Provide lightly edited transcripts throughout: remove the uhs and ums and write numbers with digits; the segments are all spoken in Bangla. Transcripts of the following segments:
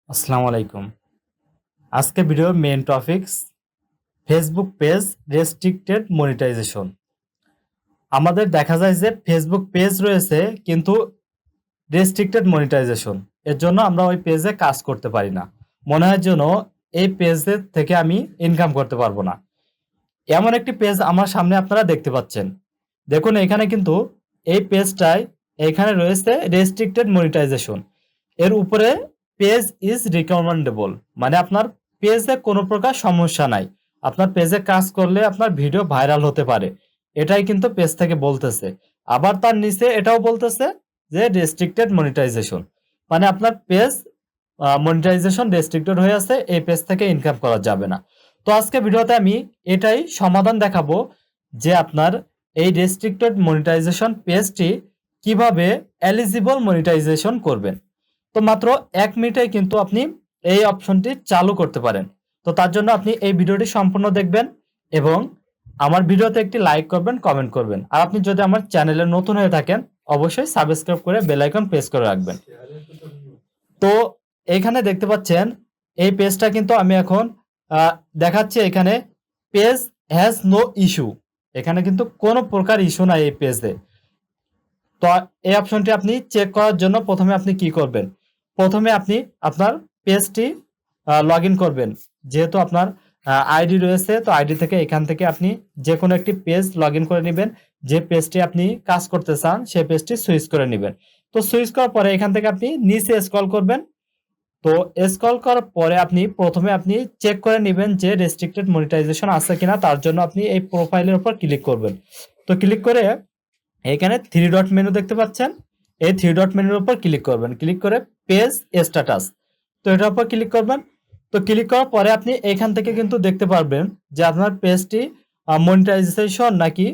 আসসালামু আলাইকুম। আজকে ভিডিওর main topics Facebook page restricted monetization. আমাদের দেখা যায় যে ফেসবুক পেজ রয়েছে কিন্তু রেস্ট্রিক্টেড মনিটাইজেশন। এর জন্য আমরা ওই পেজে কাজ করতে পারি না। মনে হয় যেন এই পেজের থেকে আমি ইনকাম করতে পারবো না। এমন একটি পেজ আমার সামনে আপনারা দেখতে পাচ্ছেন। দেখুন এখানে কিন্তু এই পেজটায় এখানে রয়েছে রেস্ট্রিক্টেড মনিটাইজেশন। এর উপরে পেজ ইজ রিকমেন্ডেবল, মানে আপনার পেজে কোনো প্রকার সমস্যা নাই। আপনার পেজে কাজ করলে আপনার ভিডিও ভাইরাল হতে পারে, এটাই কিন্তু পেজ থেকে বলতেছে। আবার তার নিচে এটাও বলতেছে যে রেস্ট্রিক্টেড মনিটাইজেশন, মানে আপনার পেজ মনিটাইজেশন রেস্ট্রিক্টেড হয়ে আছে, এই পেজ থেকে ইনকাম করা যাবে না। তো আজকে ভিডিওতে আমি এটাই সমাধান দেখাবো যে আপনার এই রেস্ট্রিক্টেড মনিটাইজেশন পেজটি কিভাবে এলিজিবল মনিটাইজেশন করবেন। তো মাত্র 1 মিনিটেই কিন্তু আপনি এই অপশনটি চালু করতে পারেন। তো তার জন্য আপনি এই ভিডিওটি সম্পূর্ণ দেখবেন এবং আমার ভিডিওতে একটি লাইক করবেন, কমেন্ট করবেন। আর আপনি যদি আমার চ্যানেলে নতুন হয়ে থাকেন অবশ্যই সাবস্ক্রাইব করে বেল আইকন প্রেস করে রাখবেন। তো এখানে দেখতে পাচ্ছেন এই পেজটা কিন্তু আমি এখন দেখাচ্ছি। এখানে পেজ হ্যাজ নো ইস্যু, এখানে কিন্তু কোনো প্রকার ইস্যু নাই এই পেজে। তো এই অপশনটি আপনি চেক করার জন্য প্রথমে আপনি কি করবেন, প্রথমে আপনি আপনার পেজটি লগ ইন করবেন। যেহেতু আপনার আইডি রয়েছে, তো আইডি থেকে এখান থেকে আপনি যে কোনো একটি পেজ লগ ইন করে নেবেন। যে পেজটি আপনি কাজ করতে চান সেই পেজটি সুইচ করে নেবেন। তো সুইচ করার পরে এখান থেকে আপনি নিচে স্ক্রল করবেন। তো স্ক্রল করার পরে আপনি প্রথমে আপনি চেক করে নেবেন যে রেস্ট্রিক্টেড মনিটাইজেশন আছে কিনা। তার জন্য আপনি এই প্রোফাইলের উপর ক্লিক করবেন। তো ক্লিক করে এখানে 3 ডট মেনু দেখতে পাচ্ছেন, এই 3 ডট মেনুর উপর ক্লিক করবেন। ক্লিক করে পেজ স্ট্যাটাস, তো এটার উপর ক্লিক করবেন। তো ক্লিক করার পরে আপনি এখান থেকে কিন্তু দেখতে পারবেন যে আপনার পেজটি মনিটাইজেশন নাকি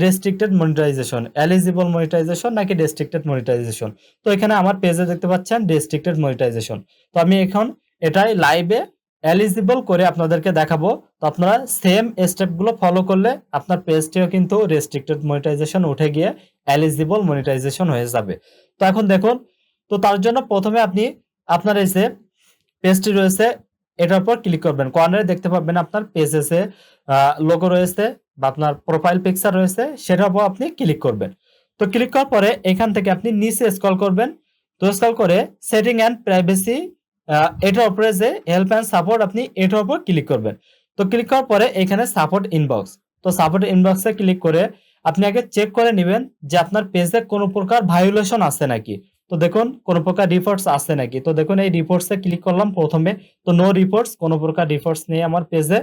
রেস্ট্রিক্টেড মনিটাইজেশন, এলিজিবল মনিটাইজেশন নাকি রেস্ট্রিক্টেড মনিটাইজেশন। তো এখানে আমার পেজে দেখতে পাচ্ছেন রেস্ট্রিক্টেড মনিটাইজেশন। তো আমি এখন এটাই লাইভে এলিজিবল করে আপনাদেরকে দেখাবো। তো আপনারা সেম স্টেপগুলো ফলো করলে আপনার পেজটিও কিন্তু রেস্ট্রিক্টেড মনিটাইজেশন উঠে গিয়ে এলিজিবল মনিটাইজেশন হয়ে যাবে। তো এখন দেখুন, তো তার জন্য প্রথমে আপনি আপনার এই যে পেজটি রয়েছে এটার উপর ক্লিক করবেন। কর্নারে দেখতে পাবেন আপনার পেজেসে লোগো রয়েছে বা আপনার প্রোফাইল পিকচার রয়েছে, সেটার উপর আপনি ক্লিক করবেন। তো ক্লিক করার পরে এখান থেকে আপনি নিচে স্ক্রল করবেন। তো স্ক্রল করে সেটিং অ্যান্ড প্রাইভেসি, এটার উপরে যে হেল্প অ্যান্ড সাপোর্ট আপনি এটার উপর ক্লিক করবেন। তো ক্লিক করার পরে এখানে সাপোর্ট ইনবক্স, তো সাপোর্ট ইনবক্সে ক্লিক করে আপনি আগে চেক করে নেবেন যে আপনার পেজে কোনো প্রকার ভায়োলেশন আছে নাকি। তো দেখুন কোনো প্রকার রিপোর্টস আছে নাকি। তো দেখুন এই রিপোর্টসে ক্লিক করলাম প্রথমে, তো নো রিপোর্টস, কোনো প্রকার রিপোর্টস নেই আমার পেজে।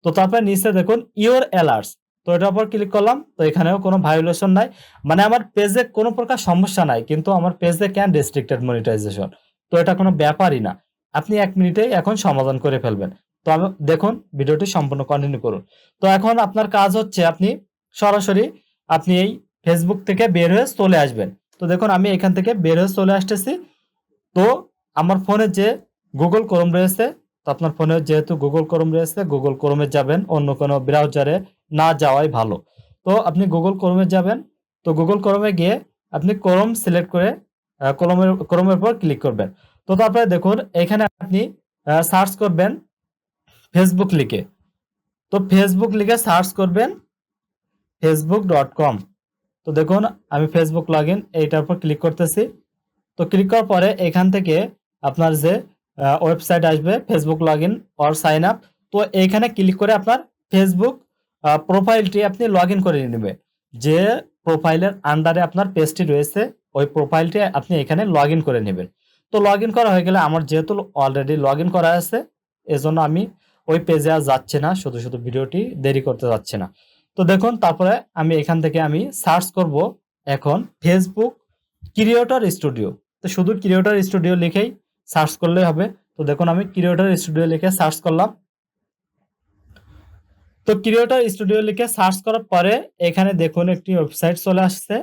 তো তারপরে নিচে দেখুন ইওর অ্যালার্টস, তো এটার উপর ক্লিক করলাম। তো এখানেও কোনো ভায়োলেশন নাই, মানে আমার পেজে কোনো প্রকার সমস্যা নাই, কিন্তু আমার পেজে ক্যান রেস্ট্রিক্টেড মনিটাইজেশন। তো এটা কোনো ব্যাপারই না, আপনি 1 মিনিটেই এখন সমাধান করে ফেলবেন। তো আমি দেখুন ভিডিওটি সম্পূর্ণ কন্টিনিউ করুন। তো এখন আপনার কাজ হচ্ছে আপনি সরাসরি আপনি এই ফেসবুক থেকে বের হয়ে চলে আসবেন। তো দেখুন আমি এখান থেকে বের হয়ে চলে আসতেছি। তো আমার ফোনে যে গুগল ক্রোম রয়েছে, তো আপনার ফোনে যেহেতু গুগল ক্রোম রয়েছে গুগল ক্রোমে যাবেন, অন্য কোনো ব্রাউজারে না যাওয়াই ভালো। তো আপনি গুগল ক্রোমে যাবেন। তো গুগল ক্রোমে গিয়ে আপনি ক্রোম সিলেক্ট করে ক্রোমের উপর ক্লিক করবেন। তো তারপরে দেখুন এখানে আপনি সার্চ করবেন ফেসবুক লিখে। তো ফেসবুক লিখে সার্চ করবেন facebook.com। তো দেখুন আমি ফেসবুক লগ ইন এইটার উপর ক্লিক করতেছি। তো ক্লিক করার পরে এখান থেকে আপনার যে ওয়েবসাইট আসবে Facebook log in or sign up, তো এইখানে ক্লিক করে আপনার ফেসবুক প্রোফাইলটি আপনি লগ ইন করে নেবেন। যে প্রোফাইলের আন্ডারে আপনার পেজটি রয়েছে ওই প্রোফাইলটি আপনি এখানে লগ ইন করে নেবেন। তো লগ ইন করা হয়ে গেলে আমার যেহেতু অলরেডি লগ ইন করা আছে এজন্য আমি ওই পেজে আর যাচ্ছে না, শুধু শুধু ভিডিওটি দেরি করতে যাচ্ছে না। তো দেখুন তারপরে আমি এখান থেকে আমি সার্চ করব এখন ফেসবুক ক্রিয়েটর স্টুডিও। তো শুধু ক্রিয়েটর স্টুডিও লিখেই সার্চ করলেই হবে। তো দেখুন আমি ক্রিয়েটর স্টুডিও লিখে সার্চ করলাম। তো ক্রিয়েটর স্টুডিও লিখে সার্চ করার পরে এখানে দেখুন একটি ওয়েবসাইট চলে আসছে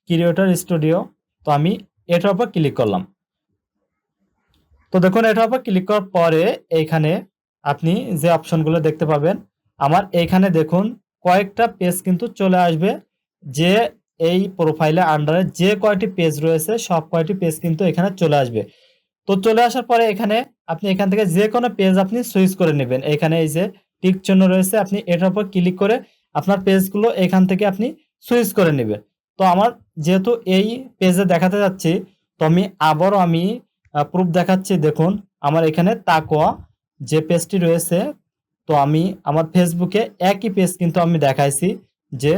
ক্রিয়েটর স্টুডিও। তো আমি এটার উপর ক্লিক করলাম। তো দেখুন এটার উপর ক্লিক করার পরে এইখানে আপনি যে অপশনগুলো দেখতে পাবেন, আমার এইখানে দেখুন কয়েকটা পেজ কিন্তু চলে আসবে। যে এই প্রোফাইলে আন্ডারে যে কয়টি পেজ রয়েছে সব কয়টি পেজ কিন্তু এখানে চলে আসবে। তো চলে আসার পরে এখানে আপনি এখান থেকে যে কোনো পেজ আপনি সুইচ করে নেবেন। এখানে এই যে টিক চিহ্ন রয়েছে, আপনি এটার উপর ক্লিক করে আপনার পেজগুলো এখান থেকে আপনি সুইচ করে নেবেন। তো আমার যেহেতু এই পেজে দেখাতে যাচ্ছি, তো আমি আবারও প্রুফ দেখাচ্ছি। দেখুন আমার এখানে তাকওয়া যে পেজটি রয়েছে, তো আমি আমার ফেসবুকে একই পেজ কিন্তু আমি দেখাইছি যে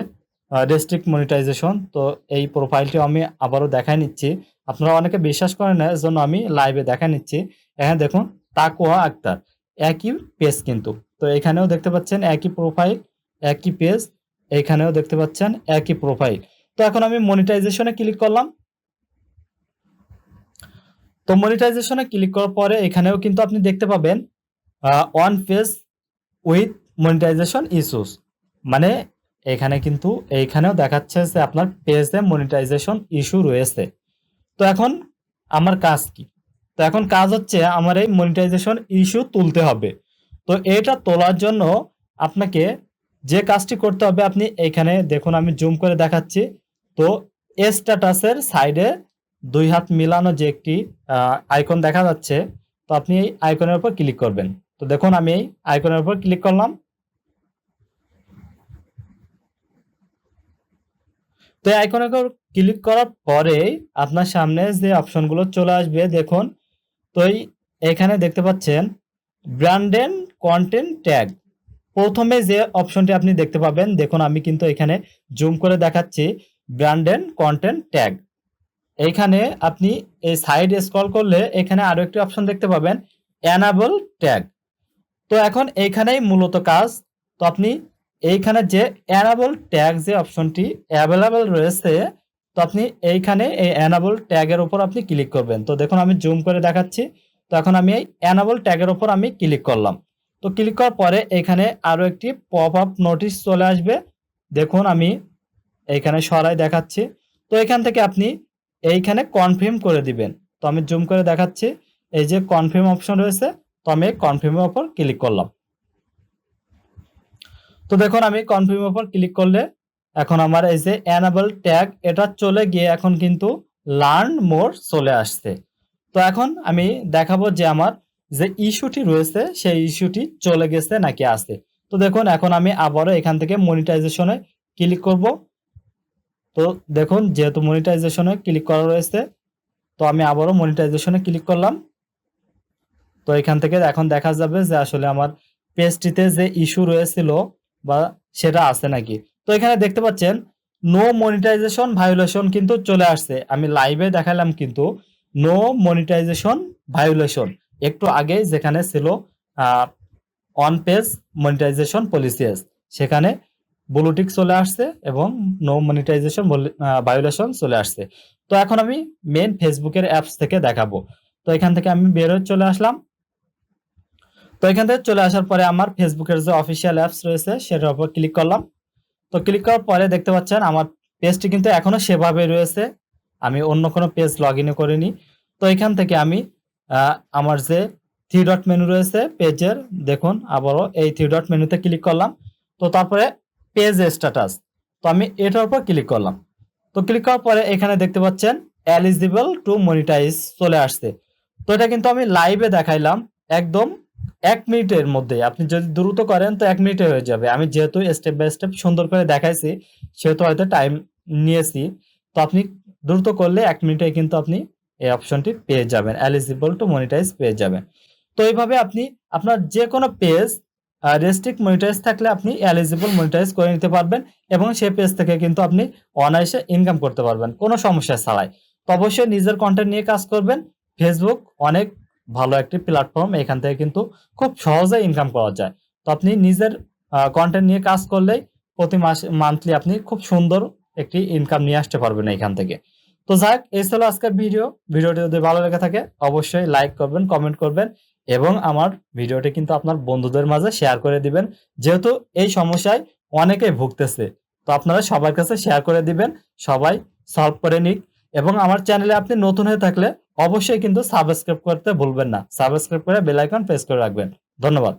রেস্ট্রিক্ট মনিটাইজেশন। তো এই প্রোফাইলটি আমি আবারও দেখাই নিচ্ছি। আপনারা অনেকে বিশ্বাস করেন না, এজন্য আমি লাইভে দেখা নিচ্ছি। এখানে দেখুন তাকওয়া আক্তার, একই পেজ কিন্তু। তো এখানেও দেখতে পাচ্ছেন একই প্রোফাইল, একই পেজ, এখানেও দেখতে পাচ্ছেন একই প্রোফাইল। তো এখন আমি মনিটাইজেশনে ক্লিক করলাম। তো মনিটাইজেশনে ক্লিক করার পরে এখানেও কিন্তু আপনি দেখতে পাবেন one page with monetization issues, মানে এখানে কিন্তু এইখানেও দেখাচ্ছে যে আপনার পেজে মনিটাইজেশন ইস্যু রয়েছে। তো এখন আমার কাজ কি? তো এখন কাজ হচ্ছে আমার এই মনিটাইজেশন ইস্যু তুলতে হবে। তো এটা তোলার জন্য আপনাকে যে কাজটি করতে হবে, আপনি এইখানে দেখুন আমি জুম করে দেখাচ্ছি। তো স্ট্যাটাসের সাইডে ২ হাত মিলানো যে একটি আইকন দেখা যাচ্ছে, তো আপনি এই আইকনের উপর ক্লিক করবেন। তো দেখুন আমি এই আইকনের উপর ক্লিক করলাম। তো এই আইকনের উপর ক্লিক করার পরেই আপনার সামনে যে অপশনগুলো চলে আসবে দেখুন। তো এখানে দেখতে পাচ্ছেন ব্র্যান্ডেড কন্টেন্ট ট্যাগ। প্রথমে যে অপশনটি আপনি দেখতে পাবেন, দেখুন আমি কিন্তু এখানে জুম করে দেখাচ্ছি, ব্র্যান্ডেড কন্টেন্ট ট্যাগ। এইখানে আপনি এই সাইড স্ক্রল করলে এখানে আরো একটি অপশন দেখতে পাবেন, এনাবল ট্যাগ। তো এখন এইখানেই মূলত কাজ। তো আপনি এইখানে যে এনাবল ট্যাগ যে অপশনটি অ্যাভেলেবল রয়েছে, তো আপনি এইখানে এই এনাবল ট্যাগের উপর আপনি ক্লিক করবেন। তো দেখুন আমি জুম করে দেখাচ্ছি। তো এখন আমি এই এনাবল ট্যাগের উপর আমি ক্লিক করলাম। তো ক্লিক করার পরে এখানে আরো একটি পপ আপ নোটিশ চলে আসবে। দেখুন আমি এইখানে সরাই দেখাচ্ছি। তো এখান থেকে আপনি এইখানে কনফার্ম করে দিবেন। তো আমি জুম করে দেখাচ্ছি, এই যে কনফার্ম অপশন রয়েছে, তো আমি কনফার্মের উপর ক্লিক করলাম। তো দেখুন আমি কনফার্মের উপর ক্লিক করলে এখন আমার এই যে এনাবল ট্যাগ এটা চলে গিয়ে এখন কিন্তু লার্ন মোর চলে আসছে। তো এখন আমি দেখাবো যে আমার যে ইস্যুটি রয়েছে সেই ইস্যুটি চলে গেছে নাকি আছে। তো দেখুন এখন আমি আবারও এখান থেকে মনিটাইজেশনে ক্লিক করব। তো দেখুন যেহেতু মনিটাইজেশনে ক্লিক করা রয়েছে, তো আমি আবারও মনিটাইজেশনে ক্লিক করলাম। তো এখান থেকে এখন দেখা যাবে যে আসলে আমার পেজটিতে যে ইস্যু রয়েছিল বা সেটা আছে নাকি। তো এখানে দেখতে পাচ্ছেন নো মনিটাইজেশন ভায়োলেশন কিন্তু চলে আসছে। আমি লাইভে দেখালাম কিন্তু নো মনিটাইজেশন ভায়োলেশন একটু আগে যেখানে ছিল অন পেজ মনিটাইজেশন পলিসিস, সেখানে ব্লুটিক চলে আসছে এবং নো মনিটাইজেশন ভায়োলেশন চলে আসছে। তো এখন আমি মেন ফেসবুকের অ্যাপস থেকে দেখাবো। তো এখান থেকে আমি বের হয়ে চলে আসলাম। তো এখান থেকে চলে আসার পরে আমার ফেসবুকের যে অফিসিয়াল অ্যাপস রয়েছে সেটার উপর ক্লিক করলাম। তো ক্লিক করার পরে দেখতে পাচ্ছেন আমার পেজটি কিন্তু এখনো সেভাবে রয়েছে, আমি অন্য কোনো পেজ লগ ইন করিনি। তো এখান থেকে আমি আমার যে থ্রি ডট মেনু রয়েছে পেজের, দেখুন আবারও এই থ্রি ডট মেনুতে ক্লিক করলাম। তো তারপরে পেজ স্ট্যাটাস, তো আমি এটার উপর ক্লিক করলাম। তো ক্লিক করার পরে এখানে দেখতে পাচ্ছেন এলিজিবল টু মনিটাইজ চলে আসছে। তো এটা কিন্তু আমি লাইভে দেখাইলাম একদম ১ মিনিটের মধ্যে। আপনি যদি দ্রুত করেন তো ১ মিনিটে হয়ে যাবে। আমি যেহেতু স্টেপ বাই স্টেপ সুন্দর করে দেখাইছি, সেহেতু হয়তো টাইম নিয়েছি। তো আপনি দ্রুত করলে ১ মিনিটে কিন্তু আপনি এই অপশনটি পেয়ে যাবেন, এলিজিবল টু মনিটাইজ পেয়ে যাবেন। তো এইভাবে আপনি আপনার যে কোনো পেজ রেস্ট্রিক্ট মনিটাইজ থাকলে আপনি এলিজিবল মনিটাইজ করে নিতে পারবেন এবং সেই পেজ থেকে কিন্তু আপনি অনায়াসে ইনকাম করতে পারবেন কোনো সমস্যা ছাড়াই। তো অবশ্যই নিজের কন্টেন্ট নিয়ে কাজ করবেন। ফেসবুক অনেক ভালো একটি প্ল্যাটফর্ম, এখান থেকে কিন্তু খুব সহজেই ইনকাম করা যায়। তো আপনি নিজের কন্টেন্ট নিয়ে কাজ করলেই প্রতি মান্থলি আপনি খুব সুন্দর একটি ইনকাম নিয়ে আসতে পারবেন এখান থেকে। তো যাক, এই ছিল আজকের ভিডিওটি যদি ভালো লেগে থাকে অবশ্যই লাইক করবেন, কমেন্ট করবেন এবং আমার ভিডিওটি কিন্তু আপনার বন্ধুদের মাঝে শেয়ার করে দিবেন। যেহেতু এই সমস্যায় অনেকেই ভুগতেছে, তো আপনারা সবার কাছে শেয়ার করে দিবেন, সবাই সলভ করে নিক। এবং আমার চ্যানেলে আপনি নতুন হয়ে থাকলে অবশ্যই কিন্তু সাবস্ক্রাইব করতে ভুলবেন না। সাবস্ক্রাইব করে বেল আইকন প্রেস করে রাখবেন। ধন্যবাদ।